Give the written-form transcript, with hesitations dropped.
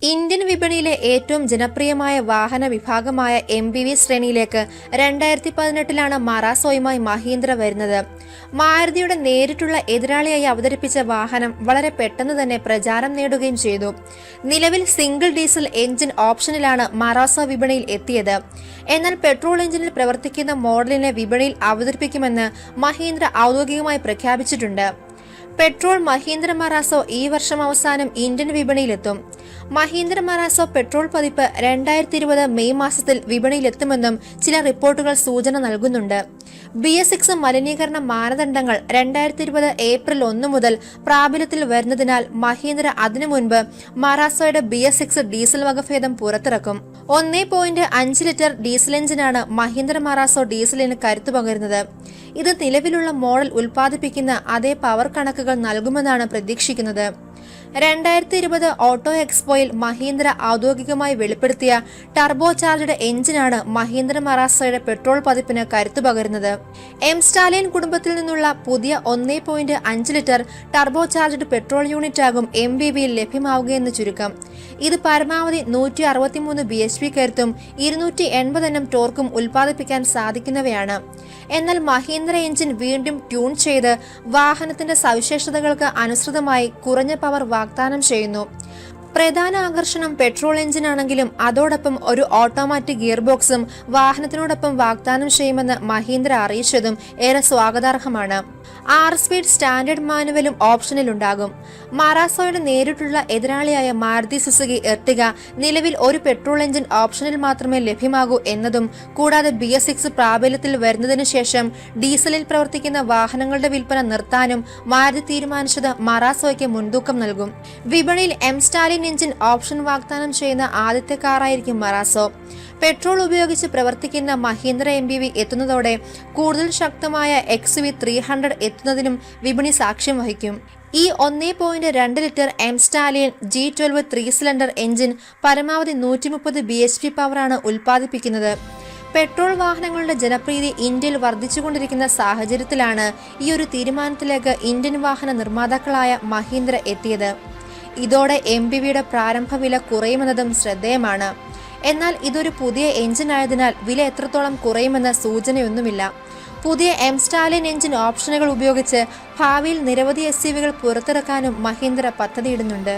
Indian വിപണിയിലെ ഏറ്റവും ജനപ്രിയമായ വാഹന വിഭാഗമായ MPV ശ്രേണിയിലേക്ക് 2018 മറാസോയുമായി മഹീന്ദ്ര വരുന്നത്. മാരുതിയുടെ നേരിട്ടുള്ള എതിരാളിയായി അവതരിപ്പിച്ച വാഹനം വളരെ പെട്ടെന്ന് തന്നെ പ്രചാരം നേടുകയും ചെയ്തു. നിലവിൽ സിംഗിൾ ഡീസൽ എഞ്ചിൻ ഓപ്ഷനിലാണ് മറാസോ വിപണിയിൽ എത്തിയത്. എന്നാൽ പെട്രോൾ എഞ്ചിനിൽ പ്രവർത്തിക്കുന്ന മോഡലിനെ വിപണിയിൽ അവതരിപ്പിക്കുമെന്ന് മഹീന്ദ്ര ഔദ്യോഗികമായി പ്രഖ്യാപിച്ചിട്ടുണ്ട്. പെട്രോൾ മഹീന്ദ്ര മറാസോ ഈ വർഷം അവസാനം ഇന്ത്യൻ വിപണിയിലെത്തും. മഹീന്ദ്ര മറാസോ പെട്രോൾ പതിപ്പ് 2020 മെയ് മാസത്തിൽ വിപണിയിലെത്തുമെന്നും ചില റിപ്പോർട്ടുകൾ സൂചന നൽകുന്നുണ്ട്. BS6 മലിനീകരണ മാനദണ്ഡങ്ങൾ 2020 ഏപ്രിൽ 1 മുതൽ പ്രാബല്യത്തിൽ വരുന്നതിനാൽ മഹീന്ദ്ര അതിനു മുൻപ് മറാസോയുടെ BS6 ഡീസൽ വകഭേദം പുറത്തിറക്കും. 1.5 ലിറ്റർ ഡീസൽ എഞ്ചിനാണ് മഹീന്ദ്ര മറാസോ ഡീസലിന് കരുത്തു പകരുന്നത്. ഇത് നിലവിലുള്ള മോഡൽ ഉൽപ്പാദിപ്പിക്കുന്ന അതേ പവർ കണക്കുകൾ നൽകുമെന്നാണ് പ്രതീക്ഷിക്കുന്നത്. 2020 ഓട്ടോ എക്സ്പോയിൽ മഹീന്ദ്ര ഔദ്യോഗികമായി വെളിപ്പെടുത്തിയ ടർബോ ചാർജ്ഡ് എഞ്ചിനാണ് മഹീന്ദ്ര മറാസോയുടെ പെട്രോൾ പതിപ്പിന് കരുത്തു പകരുന്നത്. സ്റ്റാലിയൻ കുടുംബത്തിൽ നിന്നുള്ള പുതിയ 1.5 litre turbo charged petrol unit ആകും MPVയിൽ ലഭ്യമാവുകയെന്ന് ചുരുക്കം. ഇത് പരമാവധി 163 bhp കരുത്തും 280 Nm ടോർക്കും ഉൽപ്പാദിപ്പിക്കാൻ സാധിക്കുന്നവയാണ്. എന്നാൽ മഹീന്ദ്ര എഞ്ചിൻ വീണ്ടും ട്യൂൺ ചെയ്ത് വാഹനത്തിന്റെ സവിശേഷതകൾക്ക് അനുസൃതമായി കുറഞ്ഞ പവർ വാഗ്ദാനം ചെയ്യുന്നു. പ്രധാന ആകർഷണം പെട്രോൾ എഞ്ചിനാണെങ്കിലും അതോടൊപ്പം ഒരു ഓട്ടോമാറ്റിക് ഗിയർ ബോക്സും വാഹനത്തിനോടൊപ്പം വാഗ്ദാനം ചെയ്യുമെന്ന് മഹീന്ദ്ര അറിയിച്ചതും ഏറെ സ്വാഗതാർഹമാണ്. 6 സ്പീഡ് സ്റ്റാൻഡേർഡ് മാനുവലും ഓപ്ഷനിലുണ്ടാകും. മറാസോയുടെ നേരിട്ടുള്ള എതിരാളിയായ മാരുതി സുസുക്കി എർട്ടിഗ നിലവിൽ ഒരു പെട്രോൾ എഞ്ചിൻ ഓപ്ഷനിൽ മാത്രമേ ലഭ്യമാകൂ എന്നതും കൂടാതെ BS6 പ്രാബല്യത്തിൽ വരുന്നതിനു ശേഷം ഡീസലിൽ പ്രവർത്തിക്കുന്ന വാഹനങ്ങളുടെ വിൽപ്പന നിർത്താനും മാരുതി തീരുമാനിച്ചത് മറാസോയ്ക്ക് മുൻതൂക്കം നൽകും. വിപണിയിൽ സ്റ്റാലിയൻ എഞ്ചിൻ ഓപ്ഷൻ വാഗ്ദാനം ചെയ്യുന്ന ആദ്യത്തെ കാറായിരിക്കും മറാസോ. പെട്രോൾ ഉപയോഗിച്ച് പ്രവർത്തിക്കുന്ന മഹീന്ദ്ര MPV എത്തുന്നതോടെ കൂടുതൽ ശക്തമായ XUV 300 എത്തുന്നതിനും വിപണി സാക്ഷ്യം വഹിക്കും. ഈ 1.2 litre stallion G12 3 cylinder engine പരമാവധി 130 bhp പവറാണ് ഉൽപ്പാദിപ്പിക്കുന്നത്. പെട്രോൾ വാഹനങ്ങളുടെ ജനപ്രീതി ഇന്ത്യയിൽ വർദ്ധിച്ചുകൊണ്ടിരിക്കുന്ന സാഹചര്യത്തിലാണ് ഈ ഒരു തീരുമാനത്തിലേക്ക് ഇന്ത്യൻ വാഹന നിർമ്മാതാക്കളായ മഹീന്ദ്ര എത്തിയത്. ഇതോടെ MPVയുടെ പ്രാരംഭ വില കുറയുമെന്നതും ശ്രദ്ധേയമാണ്. എന്നാൽ ഇതൊരു പുതിയ എഞ്ചിനായതിനാൽ വില എത്രത്തോളം കുറയുമെന്ന സൂചനയൊന്നുമില്ല. പുതിയ സ്റ്റാലിയൻ എഞ്ചിൻ ഓപ്ഷനുകൾ ഉപയോഗിച്ച് ഭാവിയിൽ നിരവധി SUVകൾ പുറത്തിറക്കാനും മഹീന്ദ്ര പദ്ധതിയിടുന്നുണ്ട്.